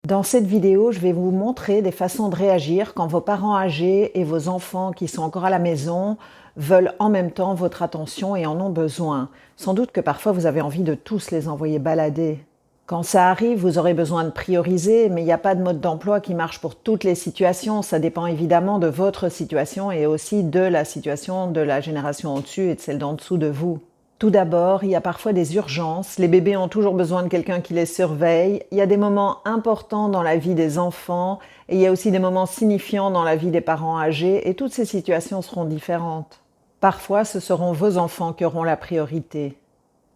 Dans cette vidéo, je vais vous montrer des façons de réagir quand vos parents âgés et vos enfants qui sont encore à la maison veulent en même temps votre attention et en ont besoin. Sans doute que parfois vous avez envie de tous les envoyer balader. Quand ça arrive, vous aurez besoin de prioriser, mais il n'y a pas de mode d'emploi qui marche pour toutes les situations. Ça dépend évidemment de votre situation et aussi de la situation de la génération au-dessus et de celle d'en dessous de vous. Tout d'abord, il y a parfois des urgences. Les bébés ont toujours besoin de quelqu'un qui les surveille. Il y a des moments importants dans la vie des enfants et il y a aussi des moments signifiants dans la vie des parents âgés et toutes ces situations seront différentes. Parfois, ce seront vos enfants qui auront la priorité.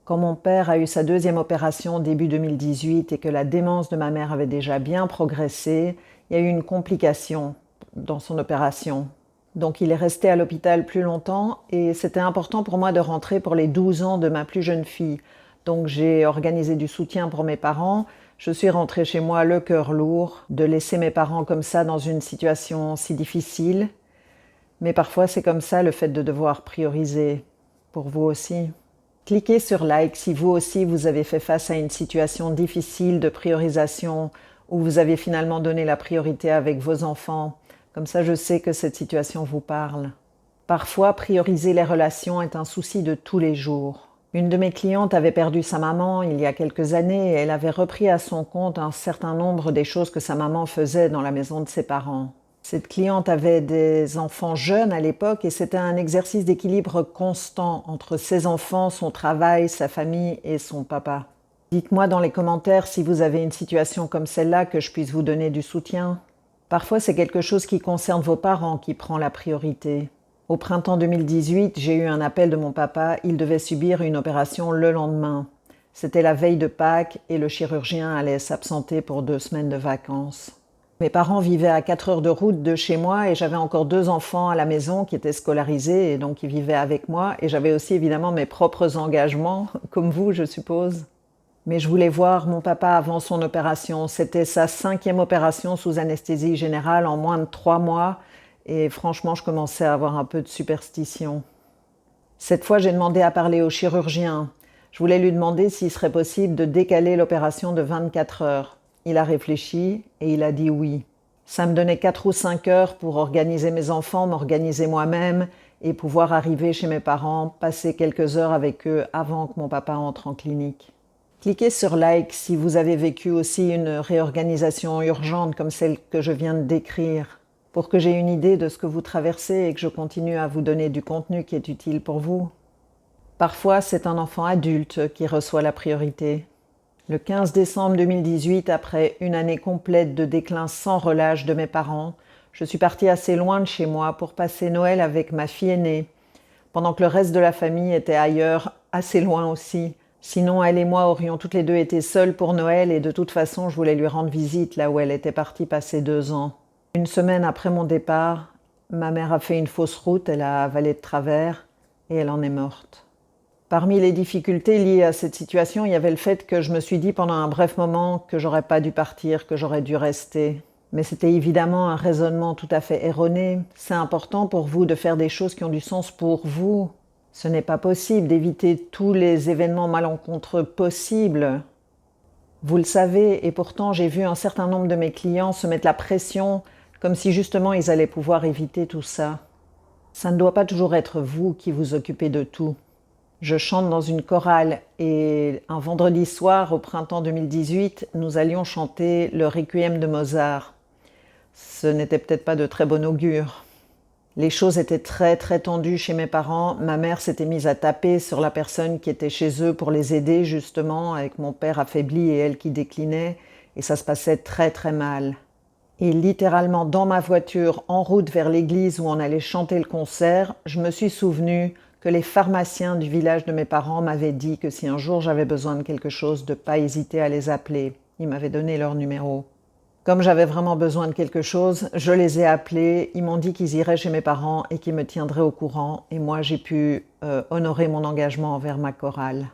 Quand mon père a eu sa deuxième opération début 2018 et que la démence de ma mère avait déjà bien progressé, il y a eu une complication dans son opération. Donc il est resté à l'hôpital plus longtemps et c'était important pour moi de rentrer pour les 12 ans de ma plus jeune fille. Donc j'ai organisé du soutien pour mes parents. Je suis rentrée chez moi le cœur lourd de laisser mes parents comme ça dans une situation si difficile. Mais parfois c'est comme ça le fait de devoir prioriser. Pour vous aussi. Cliquez sur like si vous aussi vous avez fait face à une situation difficile de priorisation où vous avez finalement donné la priorité avec vos enfants. Comme ça, je sais que cette situation vous parle. Parfois, prioriser les relations est un souci de tous les jours. Une de mes clientes avait perdu sa maman il y a quelques années et elle avait repris à son compte un certain nombre des choses que sa maman faisait dans la maison de ses parents. Cette cliente avait des enfants jeunes à l'époque et c'était un exercice d'équilibre constant entre ses enfants, son travail, sa famille et son papa. Dites-moi dans les commentaires si vous avez une situation comme celle-là que je puisse vous donner du soutien. Parfois, c'est quelque chose qui concerne vos parents qui prend la priorité. Au printemps 2018, j'ai eu un appel de mon papa. Il devait subir une opération le lendemain. C'était la veille de Pâques et le chirurgien allait s'absenter pour 2 semaines de vacances. Mes parents vivaient à 4 heures de route de chez moi et j'avais encore 2 enfants à la maison qui étaient scolarisés et donc qui vivaient avec moi. Et j'avais aussi évidemment mes propres engagements, comme vous, je suppose. Mais je voulais voir mon papa avant son opération. C'était sa 5e opération sous anesthésie générale en moins de 3 mois. Et franchement, je commençais à avoir un peu de superstition. Cette fois, j'ai demandé à parler au chirurgien. Je voulais lui demander s'il serait possible de décaler l'opération de 24 heures. Il a réfléchi et il a dit oui. Ça me donnait 4 ou 5 heures pour organiser mes enfants, m'organiser moi-même et pouvoir arriver chez mes parents, passer quelques heures avec eux avant que mon papa entre en clinique. Cliquez sur like si vous avez vécu aussi une réorganisation urgente comme celle que je viens de décrire, pour que j'ai une idée de ce que vous traversez et que je continue à vous donner du contenu qui est utile pour vous. Parfois, c'est un enfant adulte qui reçoit la priorité. Le 15 décembre 2018, après une année complète de déclin sans relâche de mes parents, je suis partie assez loin de chez moi pour passer Noël avec ma fille aînée, pendant que le reste de la famille était ailleurs, assez loin aussi. Sinon, elle et moi aurions toutes les deux été seules pour Noël et de toute façon, je voulais lui rendre visite là où elle était partie passer 2 ans. Une semaine après mon départ, ma mère a fait une fausse route, elle a avalé de travers et elle en est morte. Parmi les difficultés liées à cette situation, il y avait le fait que je me suis dit pendant un bref moment que j'aurais pas dû partir, que j'aurais dû rester. Mais c'était évidemment un raisonnement tout à fait erroné. C'est important pour vous de faire des choses qui ont du sens pour vous. Ce n'est pas possible d'éviter tous les événements malencontreux possibles. Vous le savez, et pourtant j'ai vu un certain nombre de mes clients se mettre la pression comme si justement ils allaient pouvoir éviter tout ça. Ça ne doit pas toujours être vous qui vous occupez de tout. Je chante dans une chorale et un vendredi soir au printemps 2018, nous allions chanter le Requiem de Mozart. Ce n'était peut-être pas de très bon augure. Les choses étaient très très tendues chez mes parents. Ma mère s'était mise à taper sur la personne qui était chez eux pour les aider justement, avec mon père affaibli et elle qui déclinait. Et ça se passait très très mal. Et littéralement dans ma voiture, en route vers l'église où on allait chanter le concert, je me suis souvenue que les pharmaciens du village de mes parents m'avaient dit que si un jour j'avais besoin de quelque chose, de ne pas hésiter à les appeler. Ils m'avaient donné leur numéro. Comme j'avais vraiment besoin de quelque chose, je les ai appelés, ils m'ont dit qu'ils iraient chez mes parents et qu'ils me tiendraient au courant et moi j'ai pu honorer mon engagement envers ma chorale.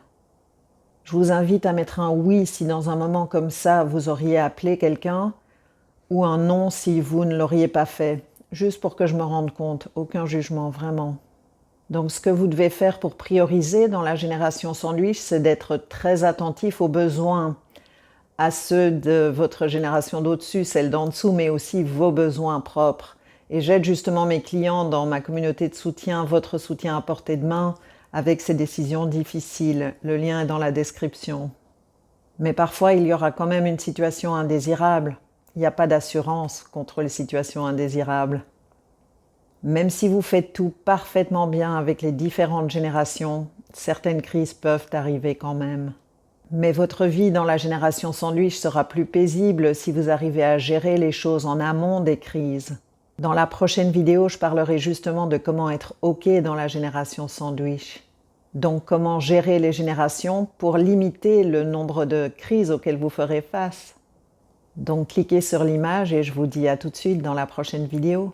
Je vous invite à mettre un oui si dans un moment comme ça vous auriez appelé quelqu'un ou un non si vous ne l'auriez pas fait, juste pour que je me rende compte, aucun jugement vraiment. Donc ce que vous devez faire pour prioriser dans la génération sandwich, c'est d'être très attentif aux besoins. à ceux de votre génération d'au-dessus, celle d'en dessous, mais aussi vos besoins propres. Et j'aide justement mes clients dans ma communauté de soutien, votre soutien à portée de main, avec ces décisions difficiles. Le lien est dans la description. Mais parfois, il y aura quand même une situation indésirable. Il n'y a pas d'assurance contre les situations indésirables. Même si vous faites tout parfaitement bien avec les différentes générations, certaines crises peuvent arriver quand même. Mais votre vie dans la génération sandwich sera plus paisible si vous arrivez à gérer les choses en amont des crises. Dans la prochaine vidéo, je parlerai justement de comment être OK dans la génération sandwich. Donc comment gérer les générations pour limiter le nombre de crises auxquelles vous ferez face. Donc cliquez sur l'image et je vous dis à tout de suite dans la prochaine vidéo.